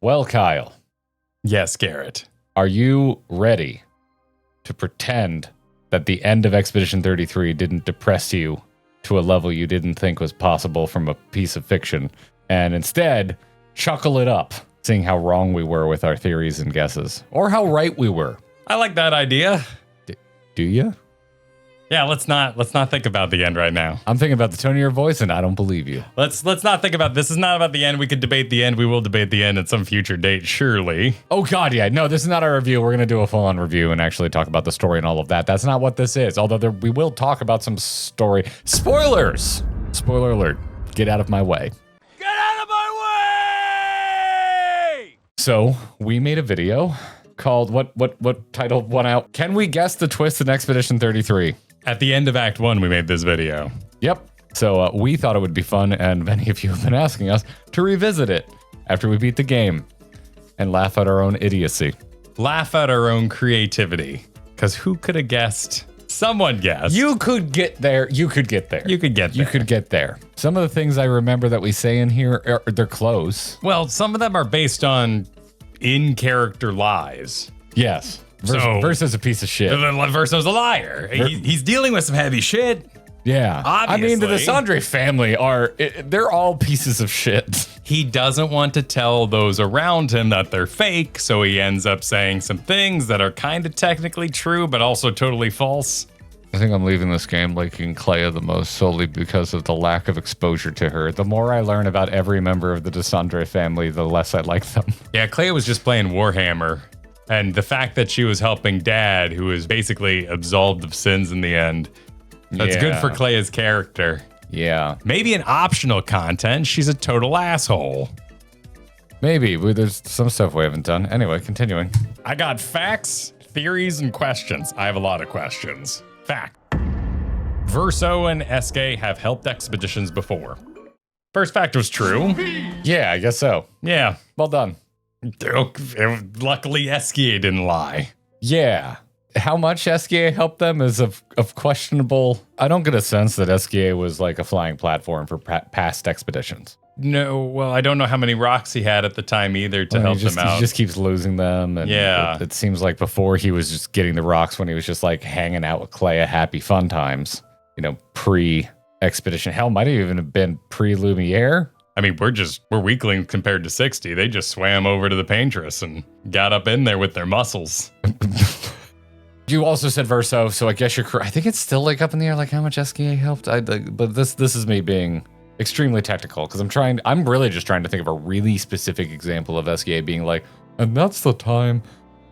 Well, Kyle, Yes, Garrett. are you ready to pretend that the end of Expedition 33 didn't depress you to a level you didn't think was possible from a piece of fiction, and instead chuckle it up, seeing how wrong we were with our theories and guesses, or how right we were? I like that idea. Do you? Yeah, let's not think about the end right now. I'm thinking about the tone of your voice, and I don't believe you. Let's not think about this. Is not about the end. We could debate the end. We will debate the end at some future date, surely. Oh God, yeah. No, this is not our review. We're gonna do a full-on review and actually talk about the story and all of that. That's not what this is. Although we will talk about some story spoilers. Spoiler alert. Get out of my way. Get out of my way! So we made a video called what title won out? Can we guess the twist in Expedition 33? At the end of Act 1, we made this video. Yep. So we thought it would be fun, and many of you have been asking us to revisit it after we beat the game and laugh at our own idiocy. Laugh at our own creativity. Because who could have guessed? Someone guessed. You could get there. You could get there. You could get there. You could get there. Some of the things I remember that we say in here, they're close. Well, some of them are based on in-character lies. Yes. Versus a piece of shit. Verso's a liar. He's dealing with some heavy shit. Yeah. Obviously. I mean, the Desandre family they're all pieces of shit. He doesn't want to tell those around him that they're fake, so he ends up saying some things that are kind of technically true, but also totally false. I think I'm leaving this game liking Clair the most solely because of the lack of exposure to her. The more I learn about every member of the Desandre family, the less I like them. Yeah, Clair was just playing Warhammer. And the fact that she was helping Dad, who was basically absolved of sins in the end, that's good for Clair's character. Yeah. Maybe in optional content, she's a total asshole. Maybe. There's some stuff we haven't done. Anyway, continuing. I got facts, theories, and questions. I have a lot of questions. Fact. Verso and SK have helped expeditions before. First fact was true. Yeah, I guess so. Yeah. Well done. Luckily, SKA didn't lie. Yeah. How much SKA helped them is of questionable. I don't get a sense that SKA was like a flying platform for past expeditions. No, well, I don't know how many rocks he had at the time either to help them out. He just keeps losing them. And yeah. It seems like before he was just getting the rocks when he was just like hanging out with Clay at happy fun times. You know, pre-expedition. Hell, might have even been pre-Lumiere. I mean, we're weaklings compared to 60. They just swam over to the Paintress and got up in there with their muscles. You also said Verso, so I guess you're correct. I think it's still like up in the air, like how much SKA helped. But this is me being extremely technical because I'm really just trying to think of a really specific example of SKA being like, and that's the time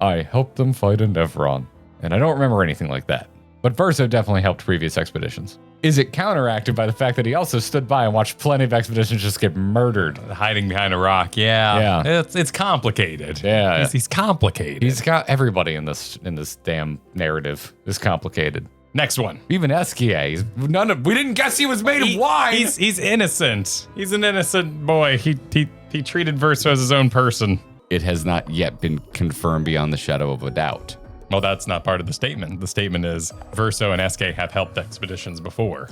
I helped them fight a Nevron. And I don't remember anything like that. But Verso definitely helped previous expeditions. Is it counteracted by the fact that he also stood by and watched plenty of expeditions just get murdered? Hiding behind a rock, yeah. It's complicated. Yeah. He's complicated. He's got everybody in this damn narrative is complicated. Next one. Even SKA. We didn't guess he was made of wine. He's innocent. He's an innocent boy. He treated Verso as his own person. It has not yet been confirmed beyond the shadow of a doubt. Well, that's not part of the statement. The statement is Verso and SK have helped expeditions before.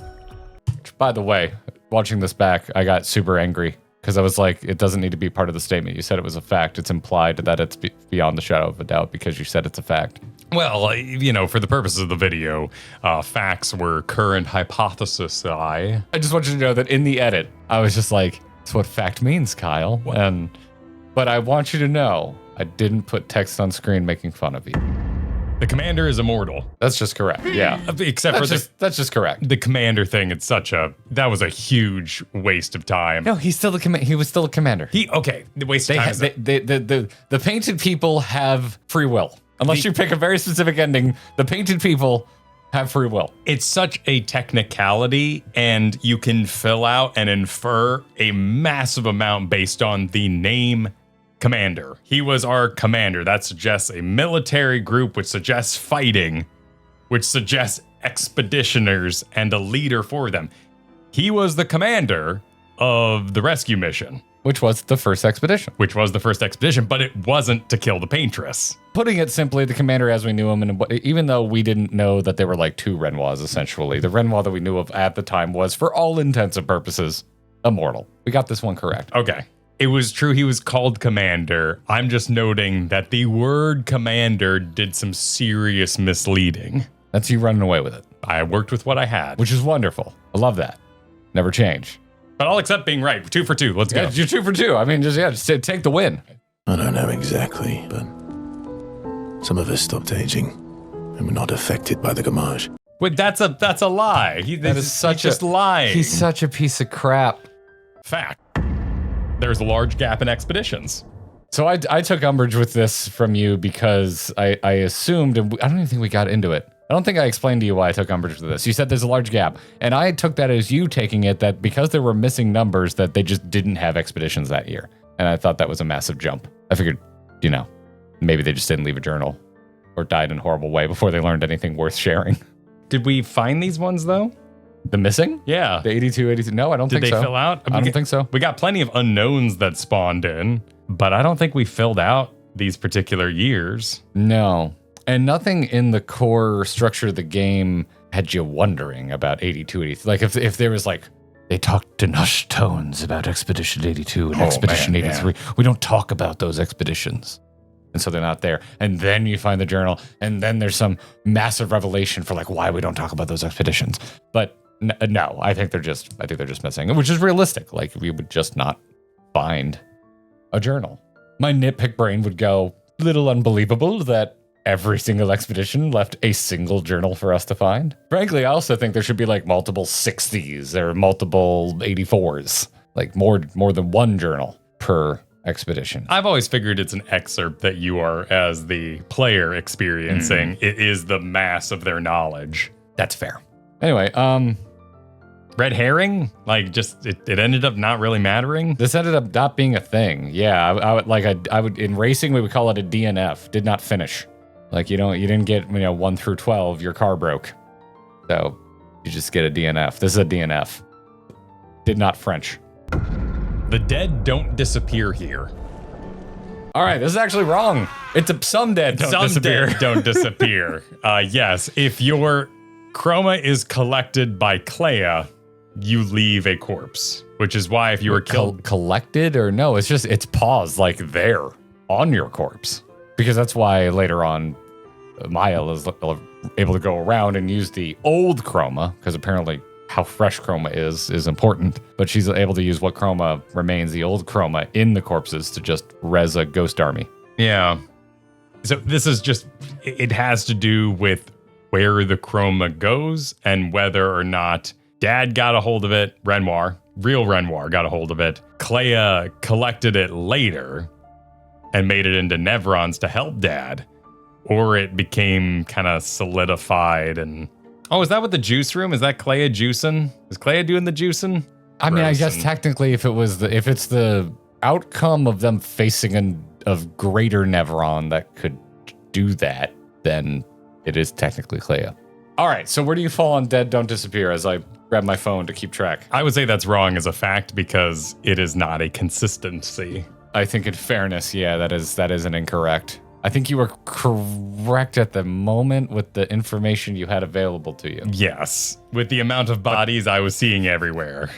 By the way, watching this back, I got super angry because I was like, it doesn't need to be part of the statement. You said it was a fact. It's implied that it's beyond the shadow of a doubt because you said it's a fact. Well, you know, for the purposes of the video, facts were current hypothesis. I just want you to know that in the edit, I was just like, that's what fact means, Kyle. But I want you to know, I didn't put text on screen making fun of you. The commander is immortal. That's just correct. Yeah. That's just correct. The commander thing, that was a huge waste of time. No, he was still a commander. The waste of time. The painted people have free will. Unless you pick a very specific ending, the painted people have free will. It's such a technicality, and you can fill out and infer a massive amount based on the name Commander. He was our commander. That suggests a military group, which suggests fighting, which suggests expeditioners and a leader for them. He was the commander of the rescue mission. Which was the first expedition. But it wasn't to kill the Paintress. Putting it simply, the commander as we knew him, and even though we didn't know that there were like two Renoirs, essentially, the Renoir that we knew of at the time was, for all intents and purposes, immortal. We got this one correct. Okay. It was true he was called Commander. I'm just noting that the word Commander did some serious misleading. That's you running away with it, I worked with what I had. which is wonderful. I love that. Never change. But I'll accept being right. 2 for 2. Let's go. Yeah, you're 2 for 2. I mean, just take the win. I don't know exactly, but some of us stopped aging and were not affected by the gamage. Wait, that's a lie. He's just lying. He's such a piece of crap. Fact. There's a large gap in expeditions. So I took umbrage with this from you because I assumed, and I don't even think we got into it. I don't think I explained to you why I took umbrage with this. You said there's a large gap, and I took that as you taking it that because there were missing numbers that they just didn't have expeditions that year. And I thought that was a massive jump. I figured, maybe they just didn't leave a journal or died in a horrible way before they learned anything worth sharing. Did we find these ones, though? The missing? Yeah. The 82, 82? No, I don't think so. Did they fill out? I don't think so. We got plenty of unknowns that spawned in, but I don't think we filled out these particular years. No. And nothing in the core structure of the game had you wondering about 82, 83. Like if there was like, they talked in hushed tones about Expedition 82 and Expedition 83. Yeah. We don't talk about those expeditions. And so they're not there. And then you find the journal, and then there's some massive revelation for like why we don't talk about those expeditions. But no, I think they're just missing, which is realistic. Like we would just not find a journal. My nitpick brain would go, little unbelievable that every single expedition left a single journal for us to find. Frankly, I also think there should be like multiple 60s or multiple 84s, like more than one journal per expedition. I've always figured it's an excerpt that you are, as the player, experiencing. It is the mass of their knowledge. That's fair. Anyway, red herring? Like, just it ended up not really mattering. This ended up not being a thing. Yeah, I would in racing we would call it a DNF. Did not finish. Like you didn't get 1 through 12. Your car broke, so you just get a DNF. This is a DNF. Did not French. The dead don't disappear here. All right, this is actually wrong. Some dead don't disappear. Dead don't disappear. Yes, if your chroma is collected by Clair, you leave a corpse, which is why if you were killed... Collected or no, it's paused like there on your corpse. Because that's why later on, Maya is able to go around and use the old chroma, because apparently how fresh chroma is important, but she's able to use what chroma remains, the old chroma, in the corpses to just res a ghost army. Yeah. So this is just, it has to do with where the chroma goes and whether or not Dad got a hold of it, real Renoir got a hold of it. Clair collected it later and made it into Nevrons to help Dad, or it became kind of solidified and... Oh, is that what the juice room? Is that Clair juicing? Is Clair doing the juicing? I mean, I guess technically if it's the outcome of them facing a greater Nevron that could do that, then it is technically Clair. All right, so where do you fall on dead don't disappear as I grab my phone to keep track? I would say that's wrong as a fact because it is not a consistency. I think in fairness, yeah, that is an incorrect. I think you were correct at the moment with the information you had available to you. Yes, with the amount of bodies I was seeing everywhere.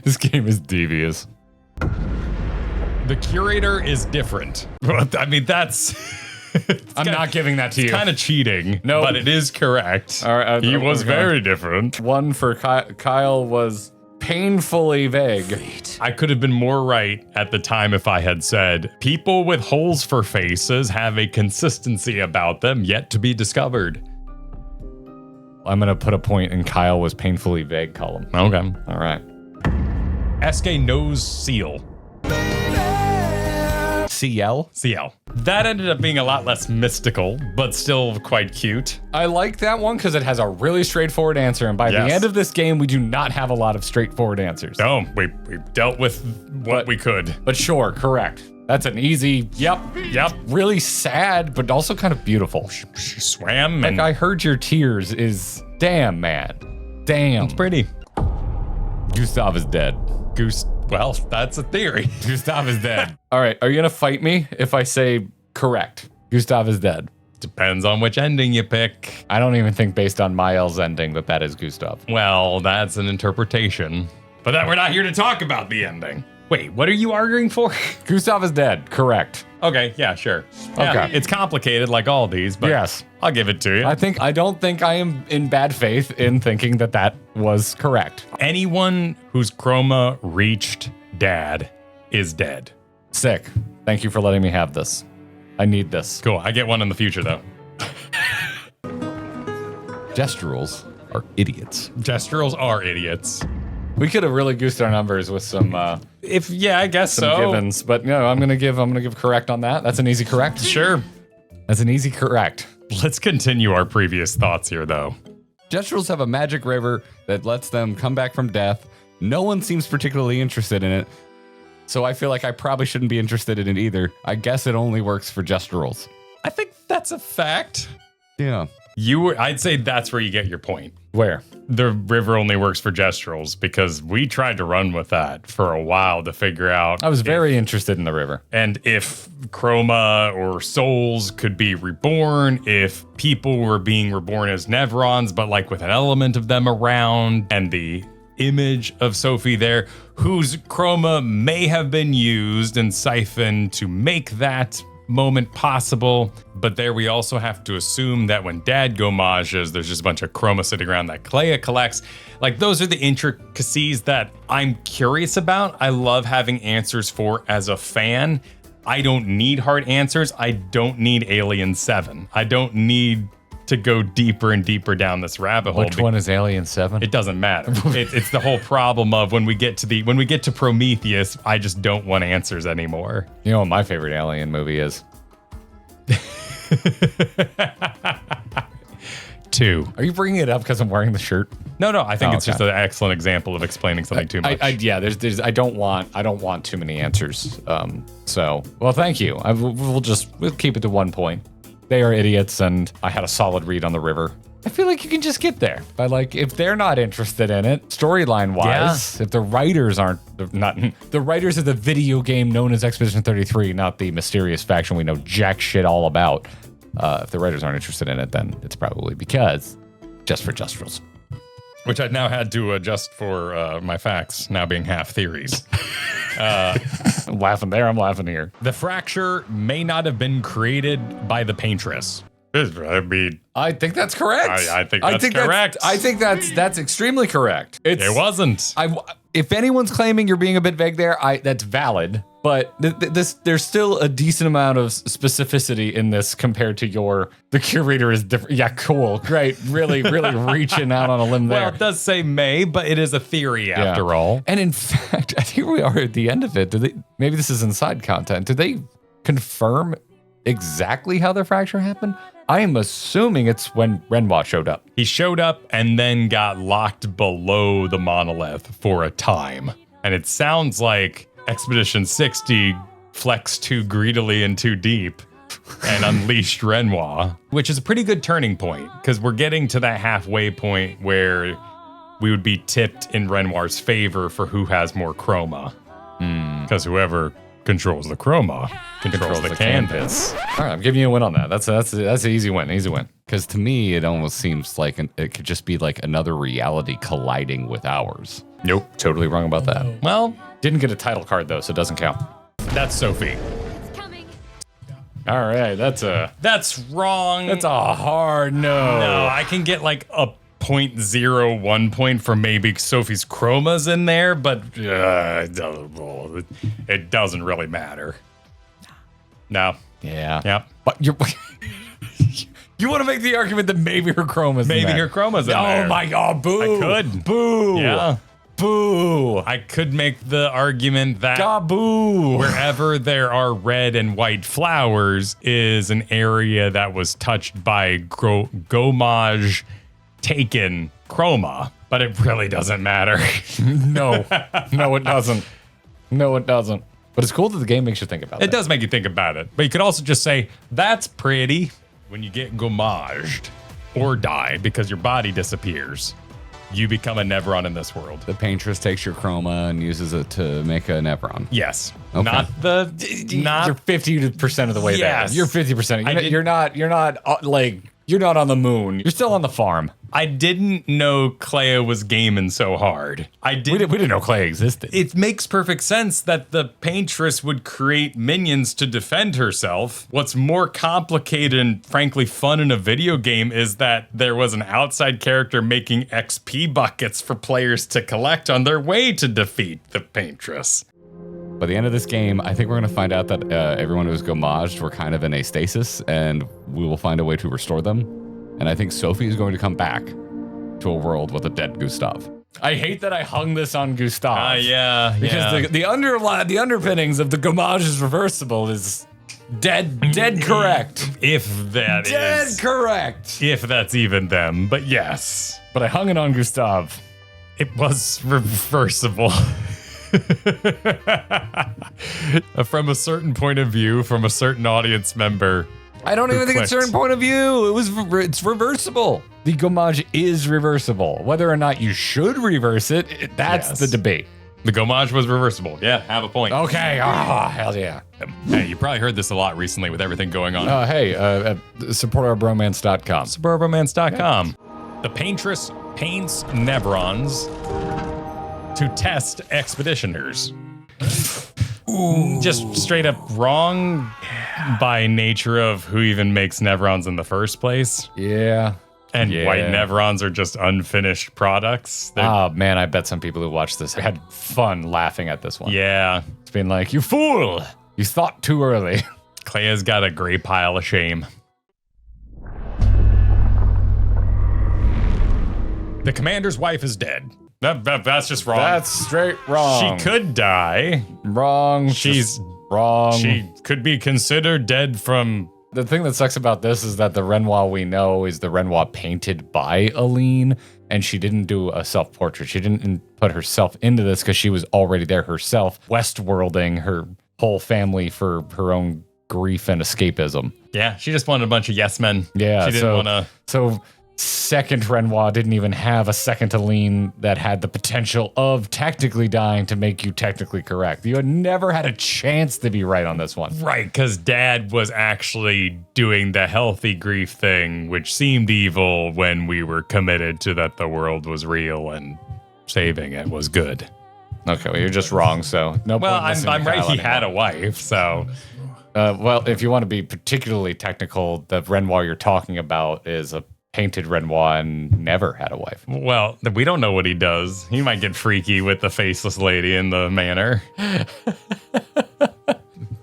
This game is devious. The curator is different. I mean, that's... I'm not giving that to you. It's kind of cheating, no, but it is correct. All right, he was very different. One for Kyle was painfully vague. I could have been more right at the time if I had said, people with holes for faces have a consistency about them yet to be discovered. I'm going to put a point in Kyle was painfully vague column. Okay. All right. SK nose seal. CL? CL. That ended up being a lot less mystical, but still quite cute. I like that one because it has a really straightforward answer, and by the end of this game, we do not have a lot of straightforward answers. No, we dealt with what we could. But sure, correct. That's an easy, yep. Really sad, but also kind of beautiful. She swam and... I heard your tears is, damn, man. Damn. It's pretty. Gustav is dead. Well, that's a theory. Gustav is dead. All right, are you gonna fight me if I say correct? Gustav is dead. Depends on which ending you pick. I don't even think based on Miles' ending that is Gustav. Well, that's an interpretation. But we're not here to talk about the ending. Wait, what are you arguing for? Gustav is dead. Correct. Okay, yeah, sure. Yeah, Okay. it's complicated like all these, but Yes. I'll give it to you. I don't think I am in bad faith in thinking that was correct. Anyone whose chroma reached dad is dead. Sick. Thank you for letting me have this. I need this. Cool. I get one in the future, though. Gesturals are idiots. Gesturals are idiots. We could have really goosed our numbers with some I guess some so. givens, but no, I'm gonna give correct on that. That's an easy correct. Sure. That's an easy correct. Let's continue our previous thoughts here, though. Gesturals have a magic river that lets them come back from death. No one seems particularly interested in it, so I feel like I probably shouldn't be interested in it either. I guess it only works for Gesturals. I think that's a fact. Yeah. I'd say that's where you get your point. Where? The river only works for gesturals because we tried to run with that for a while to figure out. I was very interested in the river. And if chroma or souls could be reborn, if people were being reborn as Nevrons, but like with an element of them around, and the image of Sophie there, whose chroma may have been used and siphoned to make that moment possible. But there we also have to assume that when dad gomages, there's just a bunch of chroma sitting around that Clair collects. Like, those are the intricacies that I'm curious about. I love having answers for as a fan. I don't need hard answers. I don't need Alien 7. I don't need to go deeper and deeper down this rabbit hole. Which one is Alien 7? It doesn't matter. It's the whole problem of when we get to Prometheus, I just don't want answers anymore. You know what my favorite Alien movie is? 2. Are you bringing it up because I'm wearing the shirt? No, I think it's okay. just an excellent example of explaining something too much. I don't want too many answers. Well, thank you. We'll keep it to 1 point. They are idiots, and I had a solid read on the river. I feel like you can just get there. But like, if they're not interested in it, storyline wise, if the writers aren't not the writers of the video game known as Expedition 33, not the mysterious faction we know jack shit all about. If the writers aren't interested in it, then it's probably because just for Gesturals. Which I now had to adjust for my facts now being half theories. I'm laughing there, I'm laughing here. The fracture may not have been created by the paintress. I mean, I think that's correct. I think that's correct. I think that's extremely correct. It wasn't. If anyone's claiming you're being a bit vague there, that's valid. But there's still a decent amount of specificity in this compared to the curator is different. Yeah, cool, great, really reaching out on a limb there. Well, it does say may, but it is a theory after all. And in fact, I think we are at the end of it. Maybe this is inside content. Did they confirm exactly how the fracture happened? I am assuming it's when Renoir showed up. He showed up and then got locked below the monolith for a time. And it sounds like Expedition 60 flexed too greedily and too deep and unleashed Renoir, which is a pretty good turning point because we're getting to that halfway point where we would be tipped in Renoir's favor for who has more chroma. Because whoever controls the chroma controls the canvas. All right, I'm giving you a win on that. That's an easy win. Because to me, it almost seems like it could just be like another reality colliding with ours. Nope, totally wrong about that. Well, Didn't get a title card though, so it doesn't count. that's Sophie. All right, that's wrong. a hard no. No, I can get like a 0.01 point for maybe Sophie's chromas in there, but it doesn't really matter. No. Yeah. Yep. But you want to make the argument that maybe her chroma's in Maybe there. her chroma's in there. Oh my god, boo. I could. Boo. Yeah. Boo. I could make the argument that God, boo. wherever there are red and white flowers is an area that was touched by gomage taken chroma, but it really doesn't matter. No, it doesn't. No, it doesn't. But it's cool that the game makes you think about It does make you think about it, but you could also just say, that's pretty when you get gomaged or die because your body disappears. You become a Nevron in this world. The paintress takes your chroma and uses it to make a Nevron. Yes. Okay. You're 50% of the way Yes. there. You're 50%. You're not like You're not on the moon. You're still on the farm. I didn't know Clair was gaming so hard. We didn't know Clay existed. It makes perfect sense that the paintress would create minions to defend herself. What's more complicated and frankly fun in a video game is that there was an outside character making XP buckets for players to collect on their way to defeat the paintress. By the end of this game, I think we're going to find out that everyone who was gommaged were kind of in a stasis, and we will find a way to restore them. And I think Sophie is going to come back to a world with a dead Gustav. I hate that I hung this on Gustav. Yeah. Because the underpinnings of the gommage is reversible is dead correct. If that is. Dead correct. If that's even them, but yes. But I hung it on Gustav. It was reversible. From a certain point of view, from a certain audience member. I don't even think it's a certain point of view. It's reversible. The gommage is reversible. Whether or not you should reverse it, that's the debate. The gommage was reversible. Yeah, have a point. Okay. Oh, hell yeah. Hey, you probably heard this a lot recently with everything going on. Support our bromance.com. Suburbomance.com. The paintress paints Nevrons to test expeditioners. Just straight up wrong by nature of who even makes Nevrons in the first place. Yeah. And white Nevrons are just unfinished products. Oh, man, I bet some people who watched this had fun laughing at this one. Yeah. It's been like, you fool! You thought too early. Claire's got a great pile of shame. The commander's wife is dead. That's just wrong. That's straight wrong. She could die. Wrong. She's wrong. She could be considered dead from... The thing that sucks about this is that the Renoir we know is the Renoir painted by Aline, and she didn't do a self-portrait. She didn't put herself into this because she was already there herself, Westworlding her whole family for her own grief and escapism. Yeah, she just wanted a bunch of yes men. Yeah, she didn't want to... So second Renoir didn't even have a second Aline that had the potential of technically dying to make you technically correct. You had never had a chance to be right on this one. Right, because Dad was actually doing the healthy grief thing, which seemed evil when we were committed to that the world was real and saving it was good. Okay, well, you're just wrong, so no well, point I'm right, he anymore. had a wife, so... well, if you want to be particularly technical, the Renoir you're talking about is a painted Renoir and never had a wife. Well, we don't know what he does. He might get freaky with the faceless lady in the manor.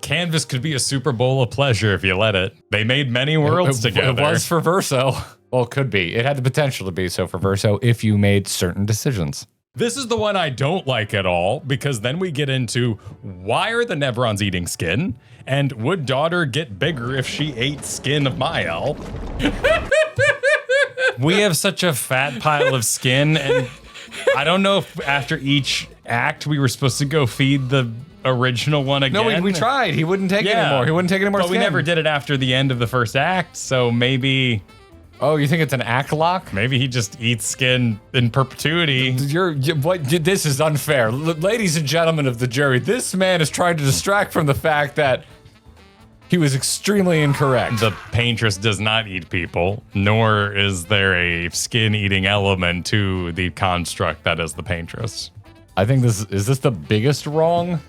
Canvas could be a Super Bowl of pleasure if you let it. They made many worlds together. It was for Verso. Well, it could be. It had the potential to be so for Verso if you made certain decisions. This is the one I don't like at all, because then we get into why are the Nevrons eating skin? And would daughter get bigger if she ate skin of Mael? We have such a fat pile of skin, and I don't know if after each act we were supposed to go feed the original one again. No, we tried. He wouldn't take it anymore. He wouldn't take any more but skin. we never did it after the end of the first act, so maybe... Oh, you think it's an act lock? Maybe he just eats skin in perpetuity. This is unfair. Ladies and gentlemen of the jury, this man is trying to distract from the fact that he was extremely incorrect. The paintress does not eat people, nor is there a skin-eating element to the construct that is the paintress. I think is this the biggest wrong?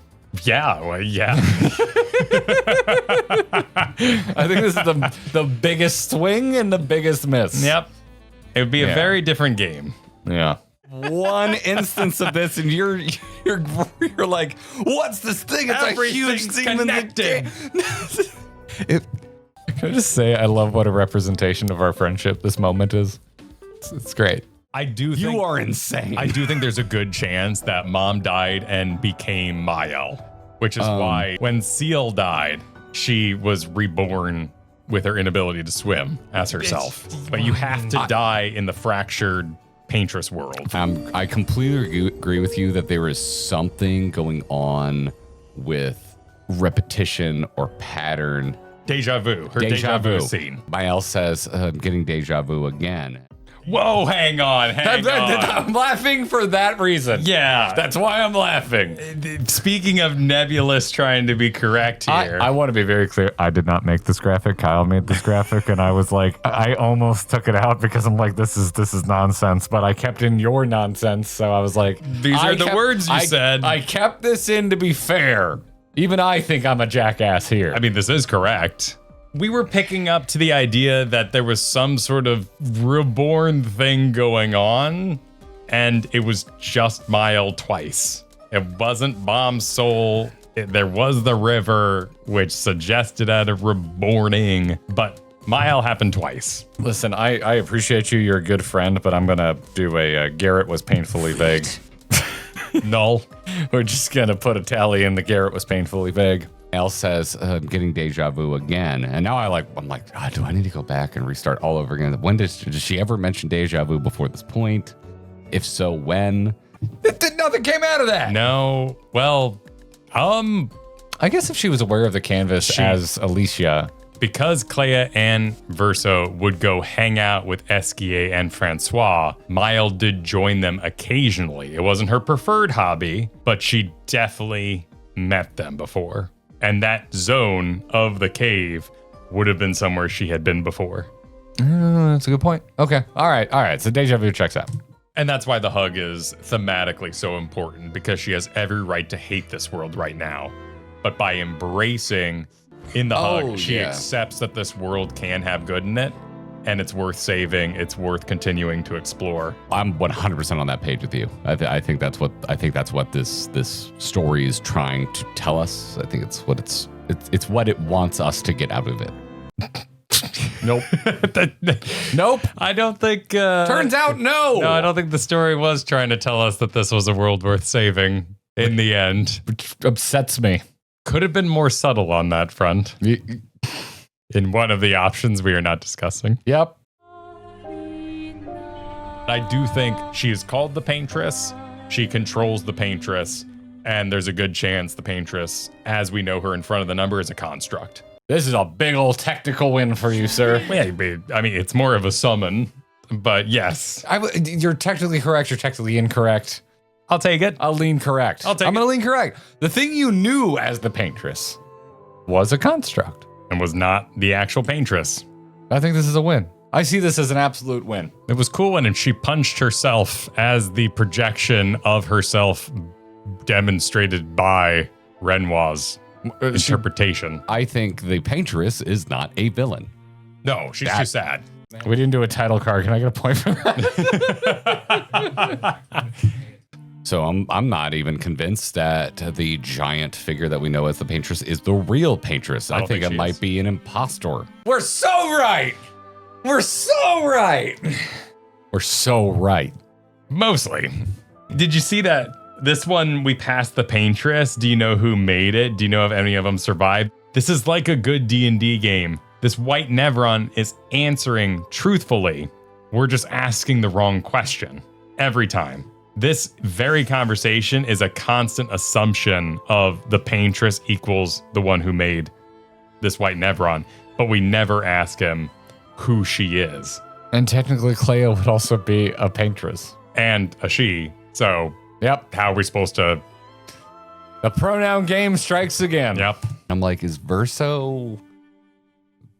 Yeah, well, yeah. I think this is the biggest swing and the biggest miss. Yep. It would be a very different game. Yeah. One instance of this, and you're like, what's this thing? It's a huge thing connected. Can I just say I love what a representation of our friendship this moment is? It's great. I do think You are insane. I do think there's a good chance that Mom died and became Mael, which is why when Seal died, she was reborn with her inability to swim as herself. But you have to die in the fractured paintress world. I completely agree with you that there is something going on with repetition or pattern. Deja vu. Her deja vu scene. Mael says, I'm getting deja vu again. Whoa, hang on. I'm laughing for that reason. Yeah. That's why I'm laughing. Speaking of Nebulous trying to be correct here. I want to be very clear. I did not make this graphic. Kyle made this graphic, and I was like, I almost took it out because I'm like, this is nonsense. But I kept in your nonsense, so I was like, These are the words you said. I kept this in to be fair. Even I think I'm a jackass here. I mean, this is correct. We were picking up to the idea that there was some sort of reborn thing going on, and it was just Mile twice. It wasn't Bomb's soul. There was the river, which suggested a reborning, but Mile happened twice. Listen, I appreciate you. You're a good friend, but I'm going to do a Garrett was painfully vague. Null. We're just going to put a tally in the Garrett was painfully vague. Al says, I'm getting deja vu again. And now I'm like, do I need to go back and restart all over again? When does she ever mention deja vu before this point? If so, when? Nothing came out of that. No. Well, I guess if she was aware of the canvas as Alicia. because Clair and Verso would go hang out with Esquier and Francois, Mile did join them occasionally. It wasn't her preferred hobby, but she definitely met them before. And that zone of the cave would have been somewhere she had been before. That's a good point. Okay. All right. So deja vu checks out. And that's why the hug is thematically so important, because she has every right to hate this world right now. But by embracing in the hug, she accepts that this world can have good in it, and it's worth saving. It's worth continuing to explore. I'm 100% on that page with you. I think that's what this story is trying to tell us. I think it's what it wants us to get out of it. Nope. Nope. I don't think. Turns out, no. No, I don't think the story was trying to tell us that this was a world worth saving in the end. Which upsets me. Could have been more subtle on that front. In one of the options we are not discussing. Yep. I do think she is called the Paintress. She controls the Paintress. And there's a good chance the Paintress, as we know her in front of the number, is a construct. This is a big old technical win for you, sir. Yeah, I mean, it's more of a summon, but yes. You're technically correct. You're technically incorrect. I'll take it. I'll lean correct. I'm going to lean correct. The thing you knew as the Paintress was a construct. And was not the actual Paintress. I think this is a win. I see this as an absolute win. It was cool when she punched herself as the projection of herself demonstrated by Renoir's interpretation. I think the Paintress is not a villain. No, she's too sad. We didn't do a title card. Can I get a point for that? So I'm not even convinced that the giant figure that we know as the Paintress is the real Paintress. I think it might be an impostor. We're so right. We're so right. We're so right. Mostly. Did you see that? This one, we passed the Paintress. Do you know who made it? Do you know if any of them survived? This is like a good D&D game. This white Nevron is answering truthfully. We're just asking the wrong question every time. This very conversation is a constant assumption of the Paintress equals the one who made this white Nevron, but we never ask him who she is. And technically, Cleo would also be a Paintress. And a she, so... Yep. How are we supposed to... The pronoun game strikes again. Yep. I'm like, is Verso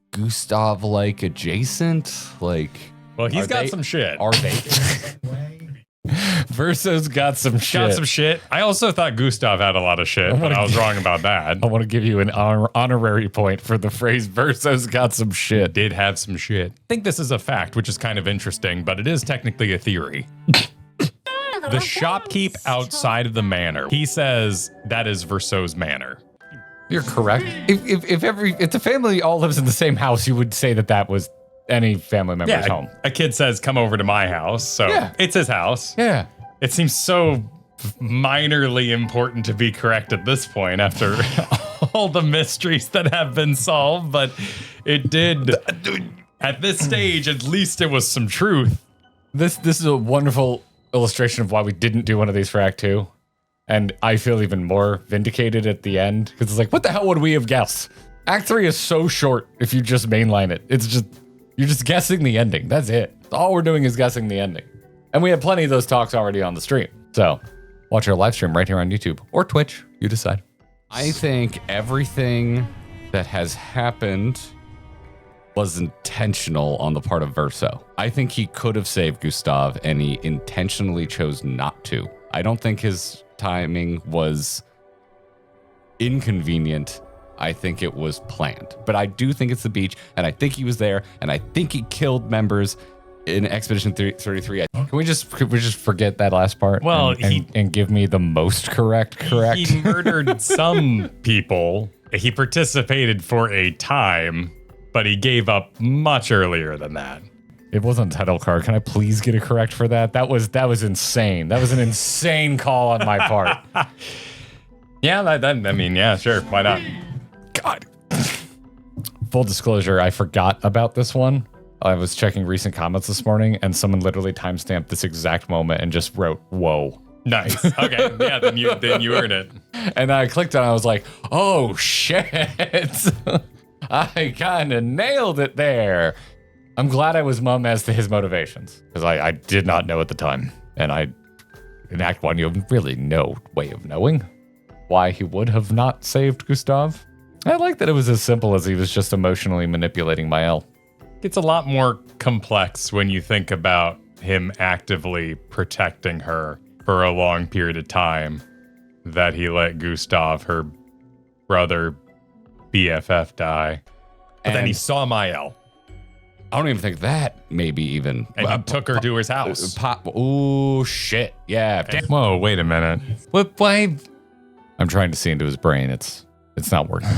Gustav like adjacent? Like, well, he's got some shit. Are they? Verso's got some shit. Got some shit. I also thought Gustav had a lot of shit, but I was wrong about that. I want to give you an honorary point for the phrase Verso's got some shit. Did have some shit. I think this is a fact, which is kind of interesting, but it is technically a theory. The shopkeep outside of the manor, he says that is Verso's manor. You're correct. If the family all lives in the same house, you would say that was any family member's home. A kid says, come over to my house. So it's his house. Yeah. It seems so minorly important to be correct at this point after all the mysteries that have been solved. But it did. At this stage, at least it was some truth. This is a wonderful illustration of why we didn't do one of these for Act 2. And I feel even more vindicated at the end. Because it's like, what the hell would we have guessed? Act 3 is so short if you just mainline it. It's just... You're just guessing the ending. That's it. All we're doing is guessing the ending. And we have plenty of those talks already on the stream. So watch our live stream right here on YouTube or Twitch. You decide. I think everything that has happened was intentional on the part of Verso. I think he could have saved Gustav and he intentionally chose not to. I don't think his timing was inconvenient. I think it was planned. But I do think it's the beach, and I think he was there, and I think he killed members in Expedition 33. Can we just forget that last part? Well, and give me the most correct? He murdered some people. He participated for a time, but he gave up much earlier than that. It wasn't title card. Can I please get a correct for that? That was insane. That was an insane call on my part. Yeah, I mean, yeah, sure. Why not? God. Full disclosure, I forgot about this one. I was checking recent comments this morning, and someone literally timestamped this exact moment and just wrote, "Whoa." Nice. Okay. Yeah, then you earned it. And I clicked on it. I was like, "Oh shit!" I kind of nailed it there. I'm glad I was mum as to his motivations, because I did not know at the time, and in Act 1, you have really no way of knowing why he would have not saved Gustav. I like that it was as simple as he was just emotionally manipulating Mael. It's a lot more complex when you think about him actively protecting her for a long period of time, that he let Gustav, her brother, BFF, die. But then he saw Mael. I don't even think that maybe even. And he took her to his house. Oh, shit. Yeah. Whoa, wait a minute. What? Why? I'm trying to see into his brain. It's not working.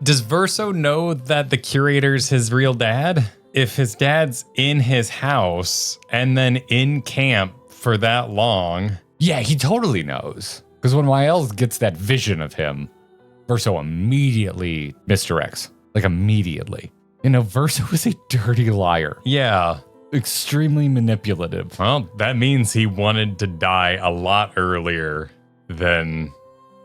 Does Verso know that the curator's his real dad? If his dad's in his house and then in camp for that long. Yeah, he totally knows. Because when Mael gets that vision of him, Verso immediately misdirects. Like immediately. You know, Verso is a dirty liar. Yeah. Extremely manipulative. Well, that means he wanted to die a lot earlier than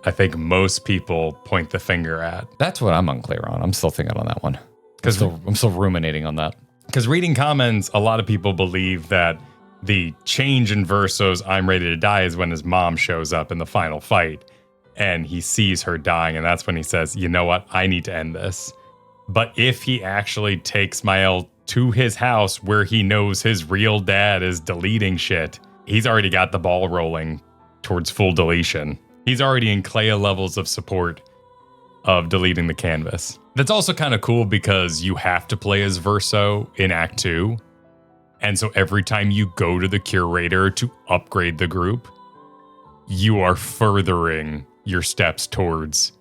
I think most people point the finger at. That's what I'm unclear on. I'm still thinking on that one. Because I'm still ruminating on that. Because reading comments, a lot of people believe that the change in Verso's "I'm ready to die" is when his mom shows up in the final fight and he sees her dying, and that's when he says, "You know what? I need to end this." But if he actually takes Mael to his house where he knows his real dad is deleting shit, he's already got the ball rolling towards full deletion. He's already in Clair levels of support of deleting the canvas. That's also kind of cool because you have to play as Verso in Act 2. And so every time you go to the curator to upgrade the group, you are furthering your steps towards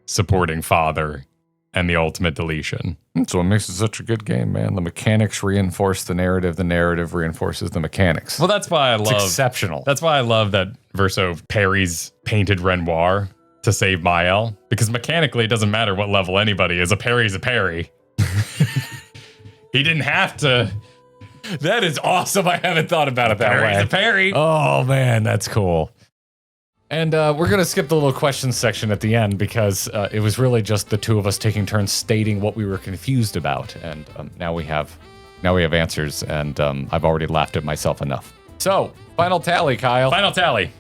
supporting Father and the ultimate deletion. That's what makes it such a good game, man. The mechanics reinforce the narrative reinforces the mechanics. Well, that's why I love... It's exceptional. That's why I love that Verso parries painted Renoir to save Mael, because mechanically it doesn't matter what level anybody is. A parry's a parry. He didn't have to... That is awesome. I haven't thought about it that way. Parry's a parry. Oh, man, that's cool. And we're going to skip the little questions section at the end because it was really just the two of us taking turns stating what we were confused about. And now we have answers, and I've already laughed at myself enough. So, final tally, Kyle. Final tally.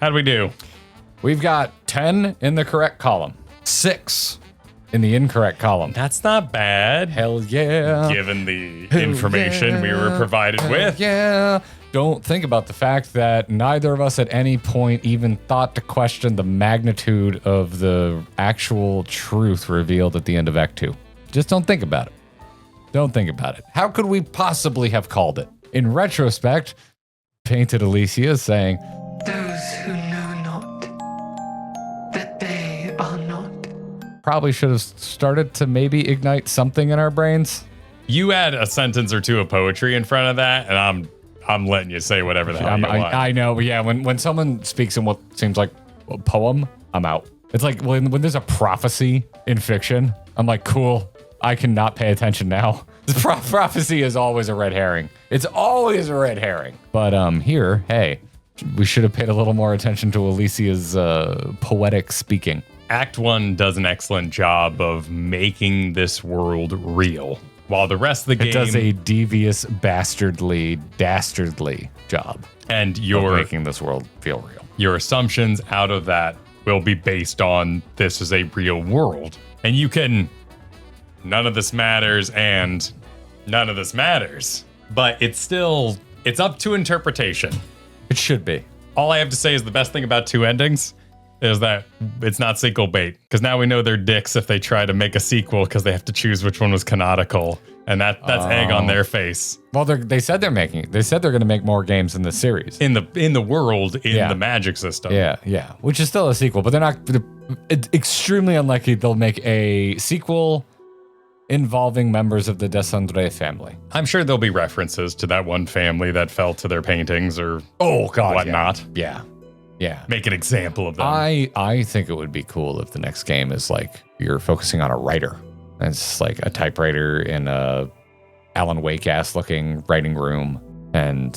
How do we do? We've got 10 in the correct column, 6 in the incorrect column. That's not bad. Hell yeah. Given the information we were provided with. Yeah. Don't think about the fact that neither of us at any point even thought to question the magnitude of the actual truth revealed at the end of Act 2. Just don't think about it. Don't think about it. How could we possibly have called it? In retrospect, Painted Alicia is saying, "Those who know not, that they are not." Probably should have started to maybe ignite something in our brains. You add a sentence or two of poetry in front of that, and I'm letting you say whatever the hell you want. I know, but yeah, when someone speaks in what seems like a poem, I'm out. It's like when there's a prophecy in fiction, I'm like, cool, I cannot pay attention now. Prophecy is always a red herring. It's always a red herring. But here, hey, we should have paid a little more attention to Alicia's poetic speaking. Act 1 does an excellent job of making this world real. while the rest of the game It does a devious, dastardly job and of making this world feel real. your assumptions out of that will be based on this is a real world. And you can, none of this matters and none of this matters. But it's up to interpretation. It should be. All I have to say is the best thing about two endings is that it's not sequel bait. Because now we know they're dicks if they try to make a sequel because they have to choose which one was canonical. And that's egg on their face. Well, they said they're making. They said they're going to make more games in the series. In the world, in the magic system. Yeah. Which is still a sequel, but they're not. It's extremely unlikely they'll make a sequel involving members of the Descendre family. I'm sure there'll be references to that one family that fell to their paintings or whatnot. Yeah. Make an example of them. I think it would be cool if the next game is like you're focusing on a writer. And it's like a typewriter in a Alan Wake-ass looking writing room, and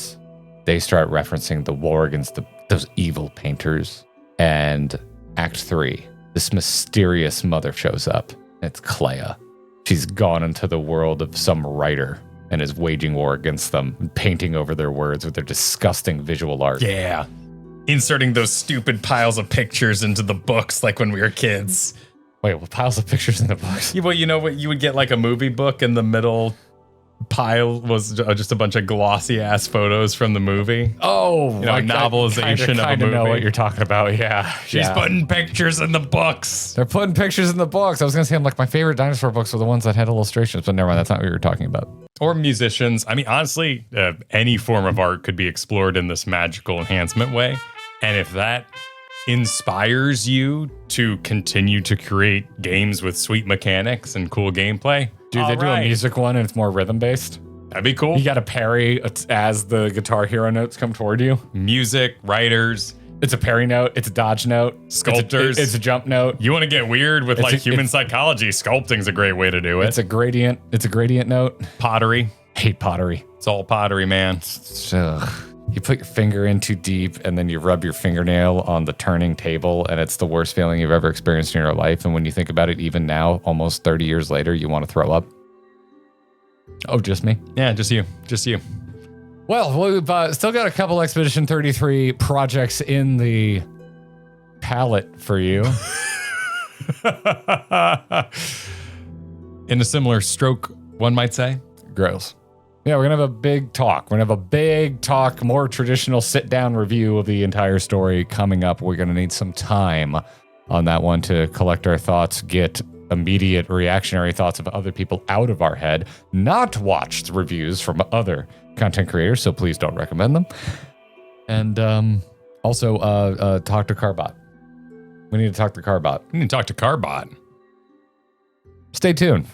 they start referencing the war against those evil painters. And Act 3, this mysterious mother shows up. It's Clair. She's gone into the world of some writer and is waging war against them, and painting over their words with their disgusting visual art. Yeah. Inserting those stupid piles of pictures into the books like when we were kids. Wait, well, piles of pictures in the books? Well, you know what? You would get like a movie book and the middle pile was just a bunch of glossy ass photos from the movie. Oh, novelization of a movie. Know what you're talking about. Yeah. She's putting pictures in the books. They're putting pictures in the books. I was going to say, like, my favorite dinosaur books were the ones that had illustrations, but never mind. That's not what you were talking about. Or musicians. I mean, honestly, any form of art could be explored in this magical enhancement way. And if that inspires you to continue to create games with sweet mechanics and cool gameplay, do a music one and it's more rhythm based? That'd be cool. You got to parry as the Guitar Hero notes come toward you. Music, writers. It's a parry note. It's a dodge note. Sculptors. It's a jump note. You want to get weird with human psychology? Sculpting's a great way to do it. It's a gradient. It's a gradient note. Pottery. Hate pottery. It's all pottery, man. You put your finger in too deep and then you rub your fingernail on the turning table, and it's the worst feeling you've ever experienced in your life. And when you think about it, even now, almost 30 years later, you want to throw up. Oh, just me? Yeah, just you. Just you. Well, we've still got a couple Expedition 33 projects in the palette for you. In a similar stroke, one might say. Gross. Yeah, we're going to have a big talk. We're going to have a big talk, more traditional sit-down review of the entire story coming up. We're going to need some time on that one to collect our thoughts, get immediate reactionary thoughts of other people out of our head, not watch the reviews from other content creators, so please don't recommend them. And also talk to Carbot. We need to talk to Carbot. We need to talk to Carbot. Stay tuned.